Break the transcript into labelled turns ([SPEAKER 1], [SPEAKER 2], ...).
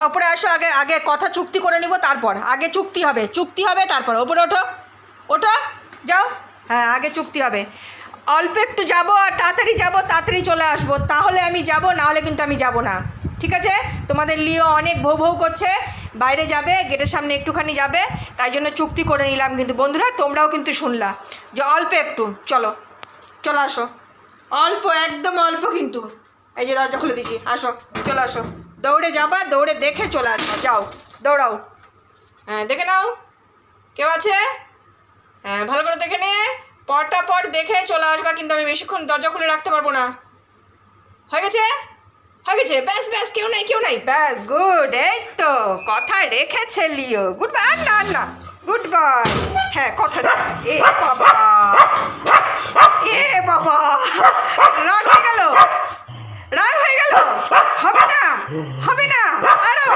[SPEAKER 1] ওপরে আসো, আগে আগে কথা চুক্তি করে নিব, তারপর আগে চুক্তি হবে তারপর ওপরে ওঠো, ওঠো, যাও। হ্যাঁ, আগে চুক্তি হবে। অল্প একটু যাবো আর তাড়াতাড়ি যাবো, তাড়াতাড়ি চলে আসবো, তাহলে আমি যাব, না হলে কিন্তু আমি যাব না। ঠিক আছে? তোমাদের লিও অনেক ভৌ ভৌ করছে, বাইরে যাবে, গেটের সামনে একটুখানি যাবে, তাই জন্য চুক্তি করে নিলাম। কিন্তু বন্ধুরা, তোমরাও কিন্তু শুনলা যে অল্প একটু, চলো, চলে আসো, অল্প, একদম অল্প কিন্তু। এই যে দরজা খুলে দিচ্ছি, আসো, চলে আসো। দৌড়ে যাবা, দৌড়ে দেখে চলে আসবা, যাও, দৌড়াও। হ্যাঁ, দেখে নাও কেউ আছে। হ্যাঁ, ভালো করে দেখে নিয়ে পট দেখে চলে আসবা, কিন্তু আমি বেশিক্ষণ দরজা খুলে রাখতে পারবো না। হয়ে গেছে, হয়ে গেছে, ব্যাস ব্যাস, কেউ নাই, ব্যাস, গুড। এই তো কথা রেখেছে লিও, গুড বাই। না না, গুড বাই। হ্যাঁ, কথা এ বাবা, এ বাবা, রাগ হয়ে গেল, রাগ হয়ে গেল। হবে না, হবে না, আরো